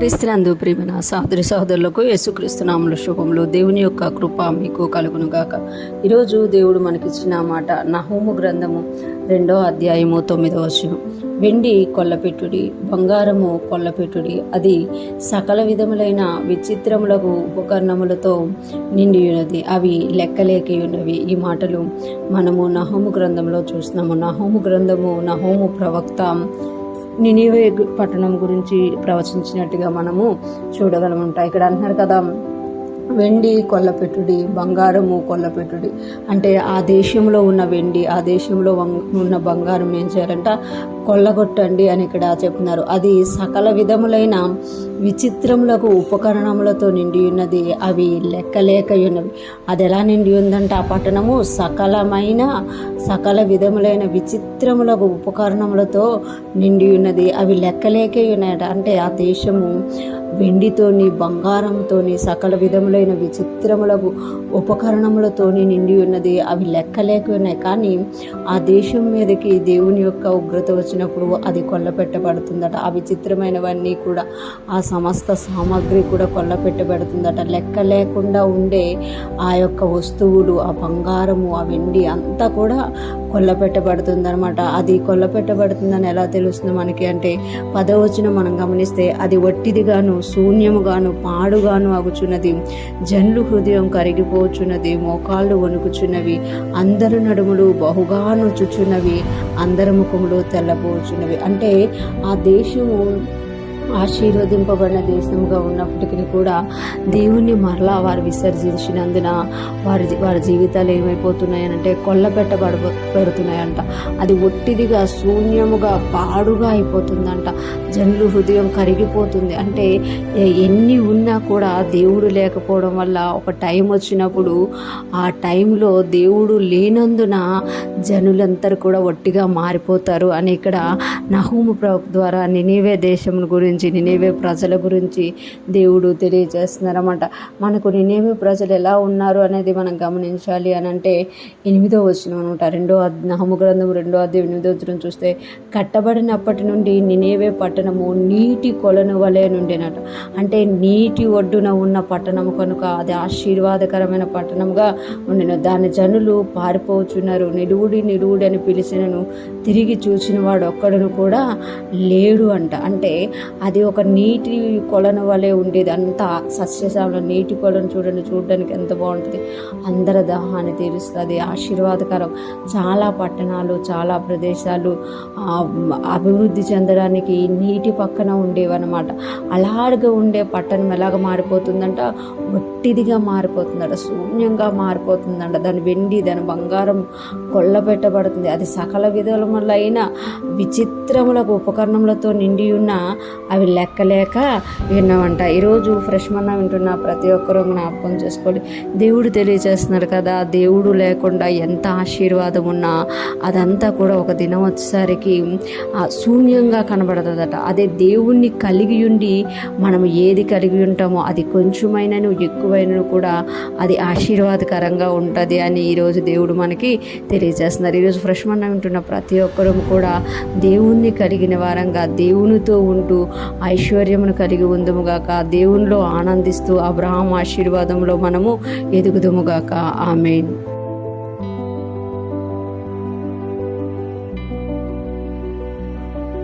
క్రీస్తునందు ప్రియమైన సహోదరి సహోదరులకు యేసుక్రీస్తు నామములో శుభములు. దేవుని యొక్క కృప మీకు కలుగును గాక. ఈరోజు దేవుడు మనకిచ్చిన మాట నహూము గ్రంథము 2వ అధ్యాయము 9వ వచనం. వెండి కొల్లపెట్టుడి, బంగారము కొల్లపెట్టుడి, అది సకల విధములైన విచిత్రములకు ఉపకరణములతో నిండి ఉన్నది, అవి లెక్కలేకి ఉన్నవి. ఈ మాటలు మనము నహూము గ్రంథంలో చూస్తున్నాము. నహూము గ్రంథము నహూము ప్రవక్త నినివే పట్టణం గురించి ప్రవచించినట్టుగా మనము చూడగలమంట. ఇక్కడ అంటున్నారు కదా, వెండి కొల్లపెట్టుడి, బంగారము కొల్లపెట్టుడి. అంటే ఆ దేశంలో ఉన్న వెండి, ఆ దేశంలో ఉన్న బంగారం ఏం చేయాలంట, కొల్లగొట్టండి అని ఇక్కడ చెప్తున్నారు. అది సకల విధములైన విచిత్రములకు ఉపకరణములతో నిండి ఉన్నది, అవి లెక్కలేక ఉన్నవి. అది ఎలా నిండి ఉందంట, ఆ పట్టణము సకల విధములైన విచిత్రములకు ఉపకరణములతో నిండి ఉన్నది, అవి లెక్కలేకే ఉన్నాయట. అంటే ఆ దేశము వెండితోని, బంగారంతోని, సకల విధములైన విచిత్రములకు ఉపకరణములతోని నిండి ఉన్నది, అవి లెక్కలేక ఉన్నాయి. కానీ ఆ దేశం మీదకి దేవుని యొక్క ఉగ్రత వచ్చినప్పుడు అది కొల్లపెట్టబడుతుందట. ఆ విచిత్రమైనవన్నీ కూడా, ఆ సమస్త సామాగ్రి కూడా కొల్లపెట్టబడుతుందట. లెక్క లేకుండా ఉండే ఆ యొక్క వస్తువులు, ఆ బంగారము, ఆ వెండి అంతా కూడా కొల్లపెట్టబడుతుందనమాట. అది కొల్లపెట్టబడుతుందని ఎలా తెలుస్తుంది మనకి అంటే, 10వ వచనం మనం గమనిస్తే, అది వట్టిదిగాను శూన్యముగాను పాడుగాను అగుచున్నది, జనులు హృదయం కరిగిపోచున్నది, మోకాళ్ళు వణుకుచున్నవి, అందరు నడుములు బహుగాను చుచున్నవి, అందరి ముఖములు తెల్లబోచున్నవి. అంటే ఆ దేశము ఆశీర్వదింపబడిన దేశంగా ఉన్నప్పటికీ కూడా దేవుణ్ణి మరలా వారు విసర్జించినందున వారి జీవితాలు ఏమైపోతున్నాయనంటే కొల్లపెట్టబడుతున్నాయంట. అది ఒట్టిదిగా శూన్యముగా పాడుగా అయిపోతుందంట. జనులు హృదయం కరిగిపోతుంది. అంటే ఎన్ని ఉన్నా కూడా దేవుడు లేకపోవడం వల్ల ఒక టైం వచ్చినప్పుడు ఆ టైంలో దేవుడు లేనందున జనులందరూ కూడా ఒట్టిగా మారిపోతారు అని ఇక్కడ నహూము ప్రవక్త ద్వారా నినివే దేశం గురించి, నినివే ప్రజల గురించి దేవుడు తెలియజేస్తున్నారన్నమాట. మనకు నినివే ప్రజలు ఎలా ఉన్నారు అనేది మనం గమనించాలి అని అంటే 8వ వచనం అనమాట. నహూము గ్రంథం 2వ అధ్యాయం 8వ వచనం చూస్తే, కట్టబడినప్పటి నుండి నినివే పట్టణము నీటి కొలను వలె నుండినట. అంటే నీటి ఒడ్డున ఉన్న పట్టణము కనుక అది ఆశీర్వాదకరమైన పట్టణంగా ఉండిన. దాని జనులు పారిపోచున్నారు. నిలువుడి నిలువుడి అని పిలిచినను తిరిగి చూసిన వాడు ఒక్కడును కూడా లేడు అంట. అంటే అది ఒక నీటి కొలను వలె ఉండేది. అంతా సస్యశాల నీటి కొలను చూడడానికి ఎంత బాగుంటుంది. అందరి దాహాన్ని తీరుస్తుంది, ఆశీర్వాదకరం. చాలా పట్టణాలు, చాలా ప్రదేశాలు అభివృద్ధి చెందడానికి నీటి పక్కన ఉండేవన్నమాట. అలాగా ఉండే పట్టణం ఎలాగ మారిపోతుందంట, ఒట్టిదిగా మారిపోతుందట, శూన్యంగా మారిపోతుందంట. దాని వెండి, దాని బంగారం కొల్లపెట్టబడుతుంది. అది సకల విధములైన విచిత్రములకు ఉపకరణములతో నిండి ఉన్న, అవి లెక్కలేక విన్నామంట. ఈరోజు ఫ్రెష్ మన్నా వింటున్న ప్రతి ఒక్కరూ జ్ఞాపకం చేసుకోవాలి. దేవుడు తెలియజేస్తున్నారు కదా, దేవుడు లేకుండా ఎంత ఆశీర్వాదం ఉన్నా అదంతా కూడా ఒక దినం వచ్చేసరికి శూన్యంగా కనబడుతుందట. అదే దేవుణ్ణి కలిగి ఉండి మనం ఏది కలిగి ఉంటామో అది కొంచెమైనను ఎక్కువైనను కూడా అది ఆశీర్వాదకరంగా ఉంటుంది అని ఈరోజు దేవుడు మనకి తెలియజేస్తున్నారు. ఈరోజు ఫ్రెష్ మన్నా వింటున్న ప్రతి ఒక్కరూ కూడా దేవుణ్ణి కలిగిన వారంగా, దేవునితో ఉంటూ ఐశ్వర్యమును కలిగి ఉందుముగాక, దేవునిలో ఆనందిస్తూ అబ్రహాము ఆశీర్వాదంలో మనము ఎదుగుదుముగాక. ఆమేన్.